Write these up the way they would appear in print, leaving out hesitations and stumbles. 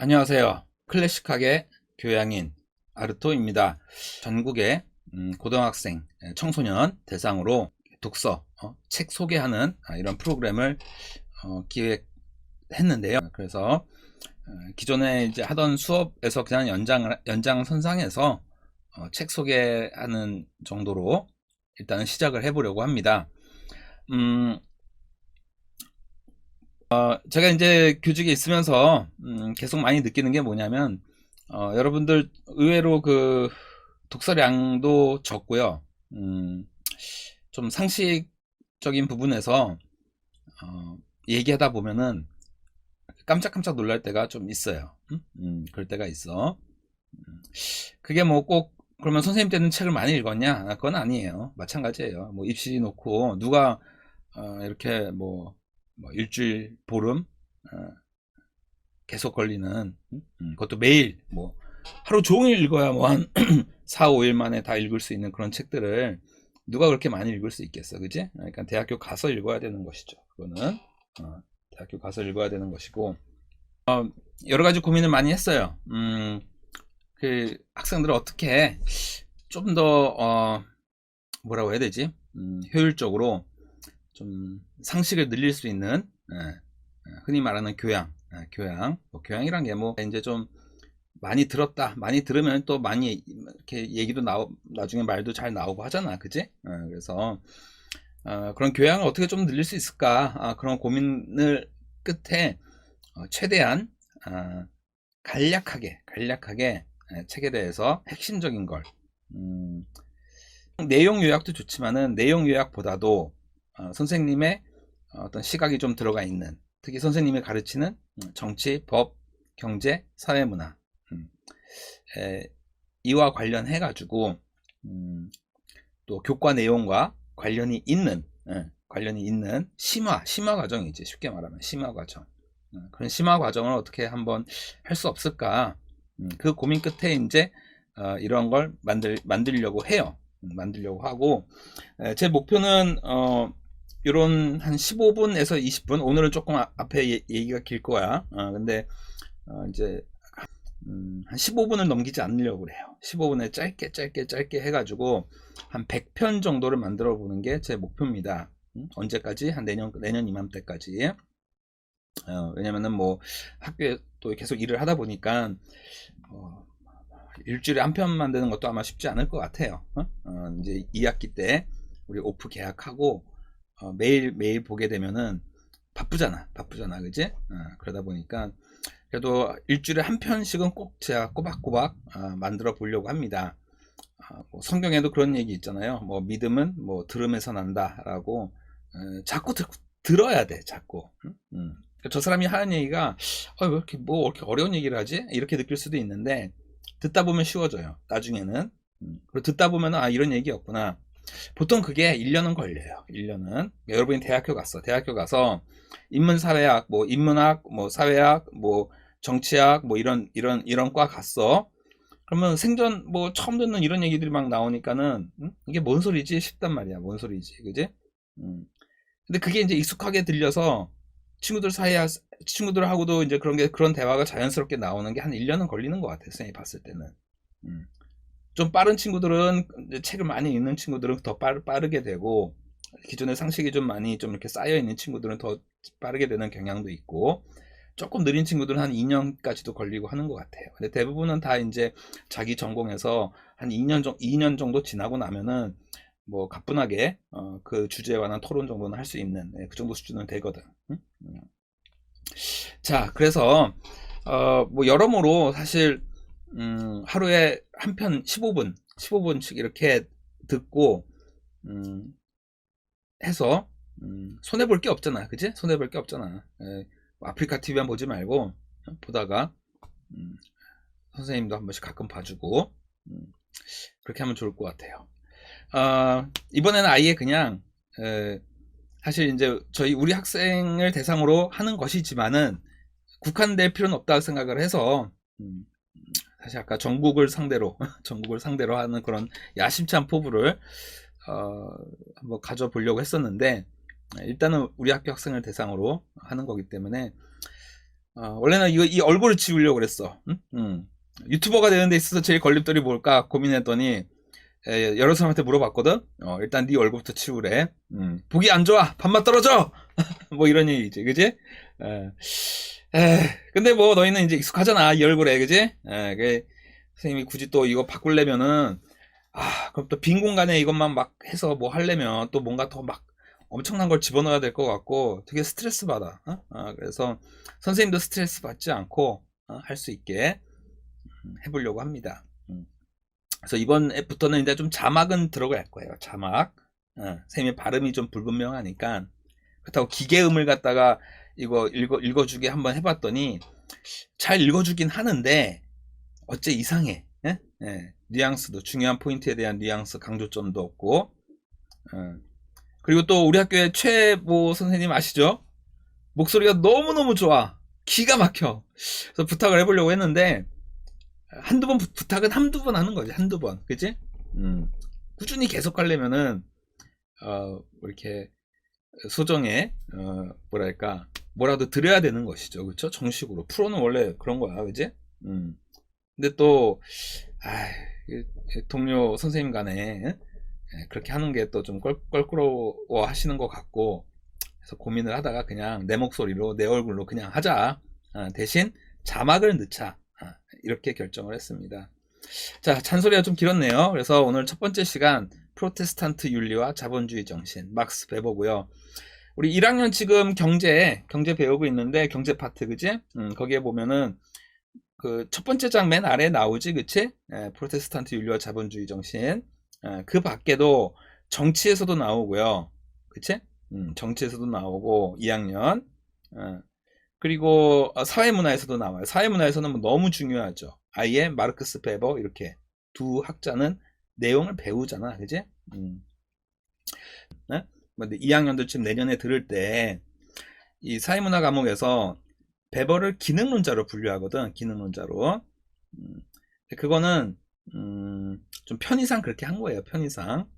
안녕하세요. 클래식하게 교양인 아르토입니다. 전국의 고등학생, 청소년 대상으로 독서, 책 소개하는 이런 프로그램을 기획했는데요. 그래서 기존에 이제 하던 수업에서 그냥 연장선상에서 책 소개하는 정도로 일단은 시작을 해보려고 합니다. 제가 이제 교직에 있으면서 계속 많이 느끼는 게 뭐냐면 여러분들 의외로 그 독서량도 적고요. 좀 상식적인 부분에서 얘기하다 보면은 깜짝깜짝 놀랄 때가 좀 있어요. 그럴 때가 있어. 그게 뭐 꼭 그러면 선생님 때는 책을 많이 읽었냐? 그건 아니에요. 마찬가지예요. 뭐 입시 놓고 누가 이렇게 뭐 일주일 보름 계속 걸리는 그것도 매일 뭐 하루 종일 읽어야 뭐 한 4, 5일 만에 다 읽을 수 있는 그런 책들을 누가 그렇게 많이 읽을 수 있겠어, 그지? 그러니까 대학교 가서 읽어야 되는 것이죠. 그거는 대학교 가서 읽어야 되는 것이고 여러 가지 고민을 많이 했어요. 그 학생들을 어떻게 좀 더 뭐라고 해야 되지? 효율적으로 좀 상식을 늘릴 수 있는 흔히 말하는 교양이란 게 뭐 이제 좀 많이 들었다, 많이 들으면 또 많이 이렇게 얘기도 나중에 말도 잘 나오고 하잖아, 그지? 그래서 그런 교양을 어떻게 좀 늘릴 수 있을까? 그런 고민을 끝에 최대한 간략하게 책에 대해서 핵심적인 걸 내용 요약도 좋지만은 내용 요약보다도 선생님의 어떤 시각이 좀 들어가 있는, 특히 선생님이 가르치는 정치, 법, 경제, 사회문화 이와 관련해 가지고 또 교과 내용과 관련이 있는 심화 과정이지. 쉽게 말하면 심화 과정. 그런 심화 과정을 어떻게 한번 할 수 없을까? 그 고민 끝에 이제 이런 걸 만들려고 해요. 만들려고 하고 제 목표는 이런 한 15분에서 20분. 오늘은 조금 앞에 얘기가 길 거야. 근데 이제 한 15분을 넘기지 않으려고 그래요. 15분에 짧게 해가지고 한 100편 정도를 만들어 보는 게 제 목표입니다. 언제까지? 한 내년 이맘때까지. 왜냐면은 뭐 학교에 또 계속 일을 하다 보니까 일주일에 한 편 만드는 것도 아마 쉽지 않을 것 같아요. 이제 2학기 때 우리 오프 계약하고 매일 보게 되면은 바쁘잖아, 그지? 그러다 보니까 그래도 일주일에 한 편씩은 꼭 제가 꼬박꼬박 만들어 보려고 합니다. 뭐 성경에도 그런 얘기 있잖아요. 뭐 믿음은 뭐 들음에서 난다라고 자꾸 들어야 돼, 자꾸. 저 사람이 하는 얘기가 왜 이렇게 뭐 이렇게 어려운 얘기를 하지? 이렇게 느낄 수도 있는데 듣다 보면 쉬워져요. 나중에는. 그리고 듣다 보면 이런 얘기였구나. 보통 그게 1년은 걸려요. 1년은. 여러분이 대학교 가서 인문사회학, 뭐 인문학, 뭐 사회학, 뭐 정치학, 뭐 이런 과 갔어. 그러면 생전 뭐 처음 듣는 이런 얘기들이 막 나오니까는 이게 뭔 소리지 싶단 말이야. 뭔 소리지, 그지? 근데 그게 이제 익숙하게 들려서 친구들하고도 이제 그런 대화가 자연스럽게 나오는 게 한 1년은 걸리는 것 같아요. 선생님이 봤을 때는. 음. 좀 빠른 친구들은 책을 많이 읽는 친구들은 더 빠르게 되고 기존의 상식이 좀 많이 좀 이렇게 쌓여 있는 친구들은 더 빠르게 되는 경향도 있고 조금 느린 친구들은 한 2년까지도 걸리고 하는 것 같아요. 근데 대부분은 다 이제 자기 전공에서 한 2년 정도 지나고 나면은 뭐 가뿐하게 그 주제에 관한 토론 정도는 할 수 있는 그 정도 수준은 되거든. 응? 자, 그래서 뭐 여러모로 사실 하루에 한 편 15분씩 이렇게 듣고 해서 손해 볼 게 없잖아, 그지? 손해 볼 게 없잖아. 아프리카 TV만 보지 말고 보다가 선생님도 한 번씩 가끔 봐주고 그렇게 하면 좋을 것 같아요. 이번에는 아예 그냥 사실 이제 우리 학생을 대상으로 하는 것이지만은 국한될 필요는 없다고 생각을 해서 사실 아까 전국을 상대로 하는 그런 야심찬 포부를 한번 가져보려고 했었는데 일단은 우리 학교 학생을 대상으로 하는 거기 때문에 원래는 이 얼굴을 지우려고 그랬어. 유튜버가 되는 데 있어서 제일 걸림돌이 뭘까 고민했더니 여러 사람한테 물어봤거든. 일단 네 얼굴부터 치우래. 보기 안 좋아. 밥맛 떨어져. 뭐 이런 얘기지, 그지? 근데 뭐 너희는 이제 익숙하잖아, 이 얼굴에, 그지? 선생님이 굳이 또 이거 바꾸려면은 그럼 또 빈 공간에 이것만 막 해서 뭐 하려면 또 뭔가 더 막 엄청난 걸 집어넣어야 될 것 같고 되게 스트레스 받아. 그래서 선생님도 스트레스 받지 않고 할 수 있게 해보려고 합니다. 그래서 이번 앱부터는 이제 좀 자막은 들어갈 거예요. 자막. 선생님의 발음이 좀 불분명하니까. 그렇다고 기계음을 갖다가 이거 읽어주게 한번 해봤더니 잘 읽어주긴 하는데 어째 이상해. 뉘앙스도, 중요한 포인트에 대한 뉘앙스 강조점도 없고. 그리고 또 우리 학교의 최모 선생님 아시죠? 목소리가 너무너무 좋아. 기가 막혀. 그래서 부탁을 해보려고 했는데 한두 번 부탁은 한두 번 하는 거지. 한두 번. 그치? 꾸준히 계속 하려면은 이렇게 소정에 뭐랄까 뭐라도 드려야 되는 것이죠. 그렇죠? 정식으로. 프로는 원래 그런 거야. 그지? 근데 또 동료 선생님 간에 그렇게 하는 게 또 좀 껄끄러워 하시는 것 같고, 그래서 고민을 하다가 그냥 내 목소리로 내 얼굴로 그냥 하자. 대신 자막을 넣자. 이렇게 결정을 했습니다. 자, 잔소리가 좀 길었네요. 그래서 오늘 첫 번째 시간 프로테스탄트 윤리와 자본주의 정신, 막스 베버고요. 우리 1학년 지금 경제 배우고 있는데, 경제 파트, 그지? 거기에 보면은 그 첫 번째 장 맨 아래 나오지, 그치? 프로테스탄트 윤리와 자본주의 정신. 그 밖에도 정치에서도 나오고요. 그치? 정치에서도 나오고 2학년. 그리고 사회문화에서도 나와요. 사회문화에서는 뭐 너무 중요하죠. 아예 마르크스 베버 이렇게 두 학자는 내용을 배우잖아. 그지? 네? 근데 2학년도 지금 내년에 들을 때 이 사회문화 과목에서 베버를 기능론자로 분류하거든. 기능론자로. 그거는 좀 편의상 그렇게 한 거예요. 편의상.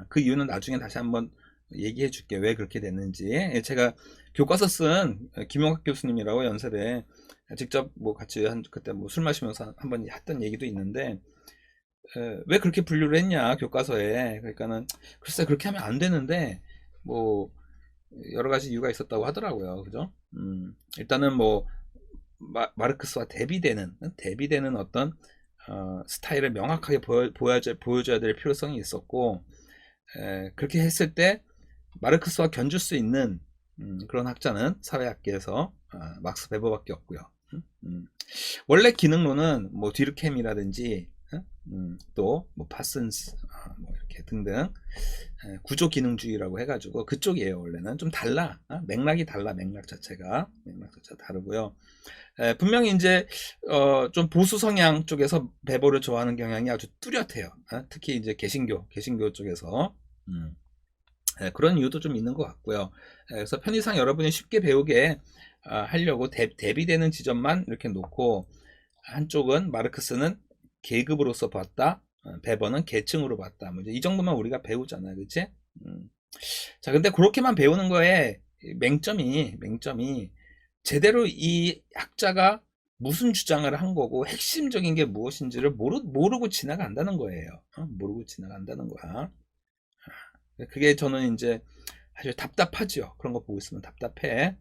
그 이유는 나중에 다시 한번 얘기해 줄게. 왜 그렇게 됐는지. 제가 교과서 쓴 김용학 교수님이라고 연세대 직접 뭐 같이 그때 뭐 술 마시면서 한번 했던 얘기도 있는데, 왜 그렇게 분류를 했냐 교과서에. 그러니까는 글쎄 그렇게 하면 안 되는데 뭐 여러 가지 이유가 있었다고 하더라고요. 그죠? 일단은 뭐 마르크스와 대비되는 어떤 스타일을 명확하게 보여줘야 될 필요성이 있었고, 그렇게 했을 때 마르크스와 견줄 수 있는 그런 학자는 사회학계에서 막스 베버밖에 없고요. 원래 기능론은 뭐 뒤르켐이라든지 또 뭐 파슨스 뭐 이렇게 등등 구조 기능주의라고 해가지고 그쪽이에요. 원래는 좀 달라. 맥락이 달라. 맥락 자체가 다르고요. 분명히 이제 좀 보수 성향 쪽에서 베버를 좋아하는 경향이 아주 뚜렷해요. 특히 이제 개신교 쪽에서 그런 이유도 좀 있는 것 같고요. 그래서 편의상 여러분이 쉽게 배우게 하려고 대비되는 지점만 이렇게 놓고, 한쪽은 마르크스는 계급으로서 봤다, 베버는 계층으로 봤다. 뭐 이 정도만 우리가 배우잖아요, 그렇지? 자, 근데 그렇게만 배우는 거에 맹점이 제대로 이 학자가 무슨 주장을 한 거고 핵심적인 게 무엇인지를 모르고 지나간다는 거예요. 모르고 지나간다는 거야. 그게 저는 이제 아주 답답하죠. 그런 거 보고 있으면 답답해.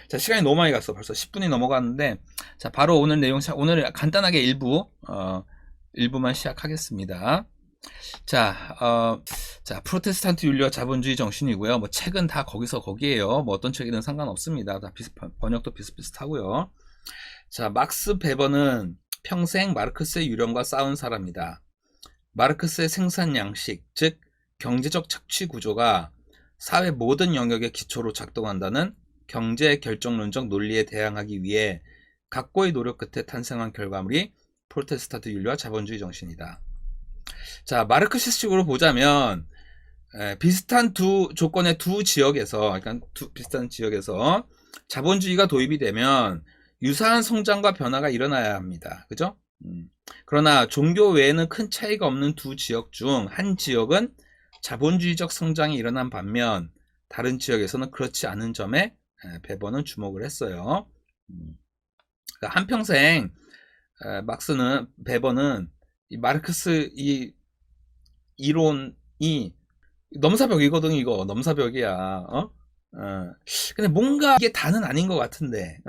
자, 시간이 너무 많이 갔어. 벌써 10분이 넘어갔는데, 자, 바로 오늘 내용, 오늘 간단하게 일부만 시작하겠습니다. 자, 프로테스탄트 윤리와 자본주의 정신이고요. 뭐 책은 다 거기에요. 뭐 어떤 책이든 상관없습니다. 다 번역도 비슷비슷하고요. 자, 막스 베버는 평생 마르크스의 유령과 싸운 사람이다. 마르크스의 생산 양식, 즉 경제적 착취 구조가 사회 모든 영역의 기초로 작동한다는 경제 결정론적 논리에 대항하기 위해 각고의 노력 끝에 탄생한 결과물이 프로테스탄트 윤리와 자본주의 정신이다. 자, 마르크시식으로 보자면 비슷한 두 조건의 두 지역에서, 그러니까 비슷한 지역에서 자본주의가 도입이 되면 유사한 성장과 변화가 일어나야 합니다. 그죠? 그러나 종교 외에는 큰 차이가 없는 두 지역 중 한 지역은 자본주의적 성장이 일어난 반면 다른 지역에서는 그렇지 않은 점에 베버는 주목을 했어요. 그러니까 한평생 베버는 이 마르크스 이 이론이 넘사벽이거든. 이거 넘사벽이야. 근데 뭔가 이게 다는 아닌 것 같은데,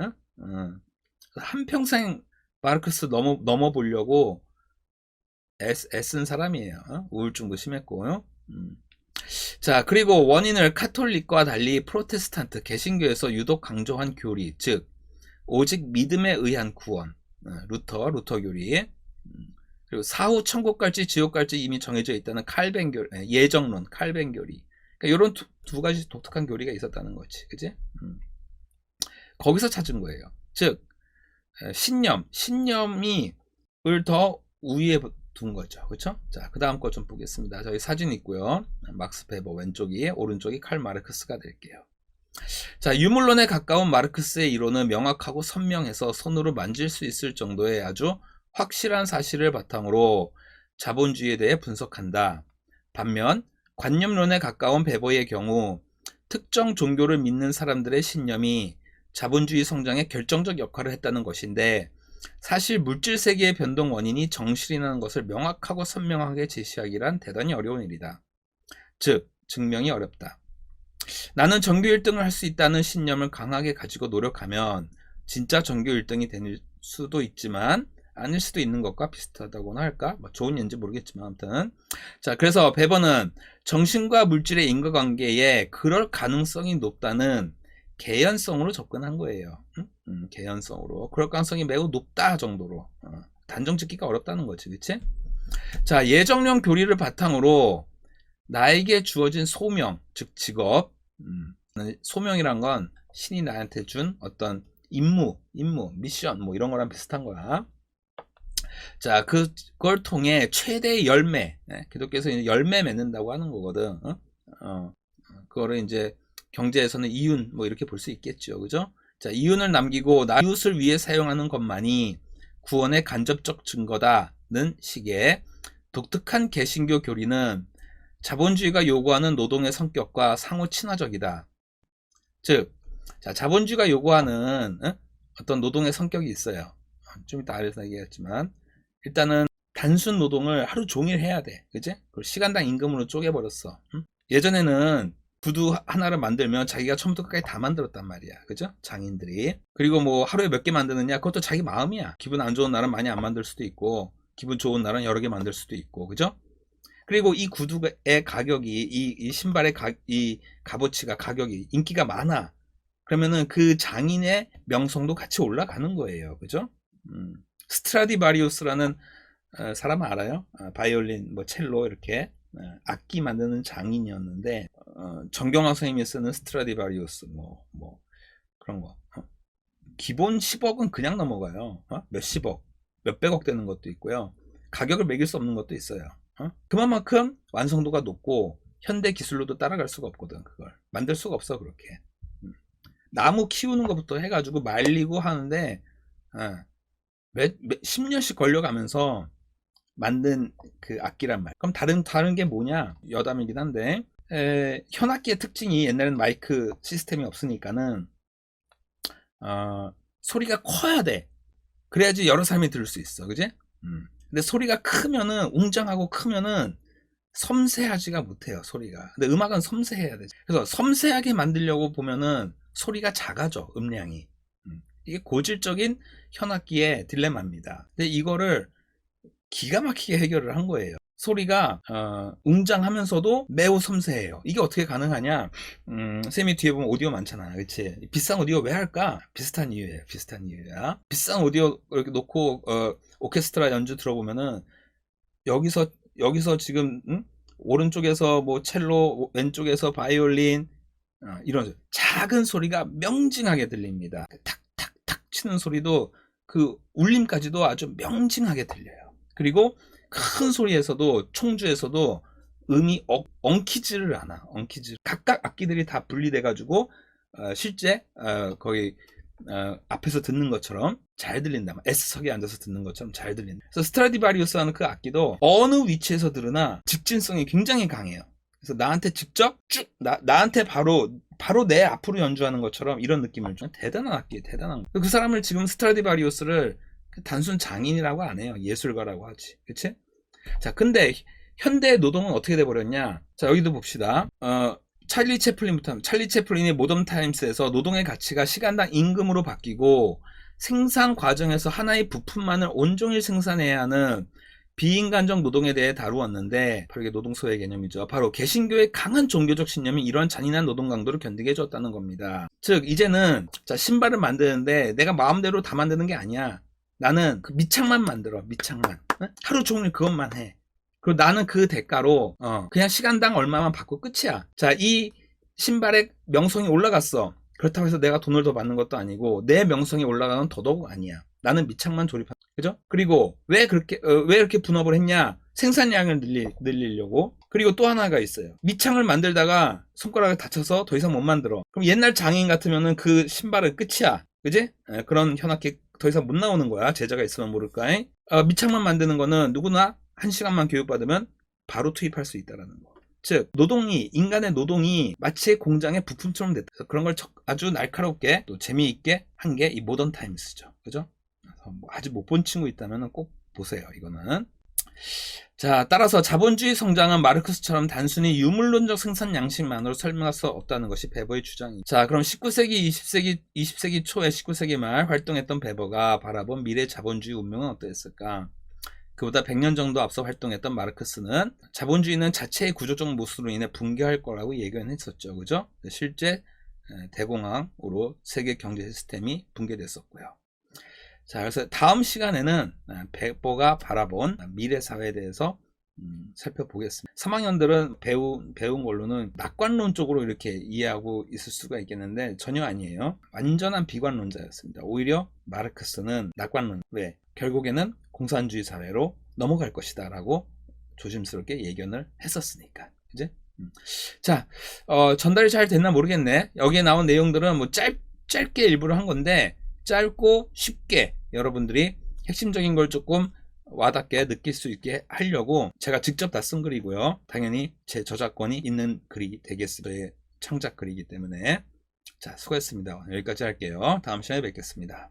한평생 마르크스 넘어보려고 애쓴 사람이에요. 우울증도 심했고. 자, 그리고 원인을 카톨릭과 달리 프로테스탄트 개신교에서 유독 강조한 교리, 즉 오직 믿음에 의한 구원, 루터 교리, 그리고 사후 천국 갈지 지옥 갈지 이미 정해져 있다는 칼뱅 교리, 예정론, 칼뱅 교리. 그러니까 이런 두 가지 독특한 교리가 있었다는 거지, 그지? 거기서 찾은 거예요. 즉 신념을 더 우위에 둔 거죠, 그렇죠? 자, 그 다음 거 좀 보겠습니다. 저희 사진 있고요. 막스 베버 왼쪽이, 오른쪽이 칼 마르크스가 될게요. 자, 유물론에 가까운 마르크스의 이론은 명확하고 선명해서 손으로 만질 수 있을 정도의 아주 확실한 사실을 바탕으로 자본주의에 대해 분석한다. 반면 관념론에 가까운 베버의 경우 특정 종교를 믿는 사람들의 신념이 자본주의 성장에 결정적 역할을 했다는 것인데, 사실 물질 세계의 변동 원인이 정실이라는 것을 명확하고 선명하게 제시하기란 대단히 어려운 일이다. 즉 증명이 어렵다. 나는 전교 1등을 할 수 있다는 신념을 강하게 가지고 노력하면 진짜 전교 1등이 될 수도 있지만 아닐 수도 있는 것과 비슷하다고나 할까? 뭐 좋은 예인지 모르겠지만 아무튼, 자, 그래서 베버는 정신과 물질의 인과관계에 그럴 가능성이 높다는 개연성으로 접근한 거예요. 개연성으로 그럴 가능성이 매우 높다 정도로 단정 짓기가 어렵다는 거지, 그치? 자, 예정론 교리를 바탕으로 나에게 주어진 소명, 즉 직업, 소명이란 건 신이 나한테 준 어떤 임무, 미션 뭐 이런 거랑 비슷한 거야. 자, 그걸 통해 최대의 열매, 기독교에서 열매 맺는다고 하는 거거든. 그거를 이제 경제에서는 이윤 뭐 이렇게 볼 수 있겠죠, 그죠? 자, 이윤을 남기고 나 이웃을 위해 사용하는 것만이 구원의 간접적 증거다는 식의 독특한 개신교 교리는 자본주의가 요구하는 노동의 성격과 상호 친화적이다. 즉, 자, 자본주의가 요구하는 어떤 노동의 성격이 있어요. 좀 이따 아래서 얘기했지만, 일단은 단순 노동을 하루 종일 해야 돼, 그지? 그걸 시간당 임금으로 쪼개버렸어. 예전에는 구두 하나를 만들면 자기가 처음부터 끝까지 다 만들었단 말이야, 그죠? 장인들이. 그리고 뭐 하루에 몇 개 만드느냐, 그것도 자기 마음이야. 기분 안 좋은 날은 많이 안 만들 수도 있고, 기분 좋은 날은 여러 개 만들 수도 있고, 그죠? 그리고 이 구두의 가격이, 이 신발의 이 값어치가, 가격이, 인기가 많아. 그러면은 그 장인의 명성도 같이 올라가는 거예요, 그죠? 스트라디바리우스라는 사람 알아요? 바이올린, 뭐 첼로 이렇게 악기 만드는 장인이었는데, 정경화 선생님이 쓰는 스트라디바리우스 뭐 그런 거, 기본 10억은 그냥 넘어가요. 몇십억, 몇백억 되는 것도 있고요. 가격을 매길 수 없는 것도 있어요. 그만큼 완성도가 높고 현대 기술로도 따라갈 수가 없거든. 그걸 만들 수가 없어. 그렇게 나무 키우는 것부터 해가지고 말리고 하는데 10년씩 걸려가면서 만든 그 악기란 말. 그럼 다른 게 뭐냐? 여담이긴 한데, 현악기의 특징이, 옛날에는 마이크 시스템이 없으니까는 소리가 커야 돼. 그래야지 여러 사람이 들을 수 있어, 그지? 근데 소리가 크면은, 웅장하고 크면은 섬세하지가 못해요, 소리가. 근데 음악은 섬세해야 돼. 그래서 섬세하게 만들려고 보면은 소리가 작아져, 음량이. 이게 고질적인 현악기의 딜레마입니다. 근데 이거를 기가 막히게 해결을 한 거예요. 소리가 웅장하면서도 매우 섬세해요. 이게 어떻게 가능하냐? 쌤이 뒤에 보면 오디오 많잖아, 그치? 비싼 오디오 왜 할까? 비슷한 이유예요. 비슷한 이유야. 비싼 오디오 이렇게 놓고 오케스트라 연주 들어보면은 여기서 지금 오른쪽에서 뭐 첼로, 왼쪽에서 바이올린, 이런 작은 소리가 명징하게 들립니다. 탁탁탁 치는 소리도, 그 울림까지도 아주 명징하게 들려요. 그리고 큰 소리에서도, 총주에서도 음이 엉키지를 않아. 각각 악기들이 다 분리돼 가지고 실제 거의 앞에서 듣는 것처럼 잘 들린다. S석에 앉아서 듣는 것처럼 잘 들린다. 그래서 스트라디바리우스 하는 그 악기도 어느 위치에서 들으나 직진성이 굉장히 강해요. 그래서 나한테 직접 쭉 나한테 바로 내 앞으로 연주하는 것처럼 이런 느낌을 줘. 대단한 악기, 대단한 거. 그 사람을 지금 스트라디바리우스를 단순 장인이라고 안 해요. 예술가라고 하지. 그치? 자, 근데 현대 노동은 어떻게 돼버렸냐? 자, 여기도 봅시다. 찰리 채플린부터 하면, 찰리 채플린이 모던 타임스에서 노동의 가치가 시간당 임금으로 바뀌고 생산 과정에서 하나의 부품만을 온종일 생산해야 하는 비인간적 노동에 대해 다루었는데, 바로 이게 노동소의 개념이죠. 바로 개신교의 강한 종교적 신념이 이러한 잔인한 노동 강도를 견디게 해줬다는 겁니다. 즉 이제는 자, 신발을 만드는데 내가 마음대로 다 만드는 게 아니야. 나는 그 밑창만 만들어. 밑창만. 하루 종일 그것만 해. 그리고 나는 그 대가로 그냥 시간당 얼마만 받고 끝이야. 자, 이 신발의 명성이 올라갔어. 그렇다고 해서 내가 돈을 더 받는 것도 아니고 내 명성이 올라가는 더더욱 아니야. 나는 밑창만 조립한. 그죠? 그리고 왜 이렇게 분업을 했냐? 생산량을 늘리려고. 그리고 또 하나가 있어요. 밑창을 만들다가 손가락을 다쳐서 더 이상 못 만들어. 그럼 옛날 장인 같으면은 그 신발은 끝이야. 그지? 그런 현악기 더 이상 못 나오는 거야. 제자가 있으면 모를까? 밑창만 만드는 거는 누구나 1시간만 교육받으면 바로 투입할 수 있다라는 거. 즉 인간의 노동이 마치 공장의 부품처럼 됐다. 그런 걸 아주 날카롭게 또 재미있게 한 게 이 모던 타임스죠. 그죠? 아직 못 본 친구 있다면 꼭 보세요. 이거는. 자, 따라서 자본주의 성장은 마르크스처럼 단순히 유물론적 생산 양식만으로 설명할 수 없다는 것이 베버의 주장입니다. 자, 그럼 19세기, 20세기 초에 19세기 말 활동했던 베버가 바라본 미래 자본주의 운명은 어떠했을까? 그보다 100년 정도 앞서 활동했던 마르크스는 자본주의는 자체의 구조적 모순으로 인해 붕괴할 거라고 예견했었죠. 그죠? 실제 대공황으로 세계 경제 시스템이 붕괴됐었고요. 자, 그래서 다음 시간에는 베버가 바라본 미래 사회에 대해서 살펴보겠습니다. 3학년들은 배운 걸로는 낙관론 쪽으로 이렇게 이해하고 있을 수가 있겠는데 전혀 아니에요. 완전한 비관론자였습니다. 오히려 마르크스는 낙관론. 왜? 결국에는 공산주의 사회로 넘어갈 것이다 라고 조심스럽게 예견을 했었으니까. 그지? 자, 전달이 잘 됐나 모르겠네. 여기에 나온 내용들은 뭐 짧게 일부러 한 건데 짧고 쉽게 여러분들이 핵심적인 걸 조금 와닿게 느낄 수 있게 하려고 제가 직접 다 쓴 글이고요. 당연히 제 저작권이 있는 글이 되겠습니다. 창작 글이기 때문에. 자, 수고했습니다. 여기까지 할게요. 다음 시간에 뵙겠습니다.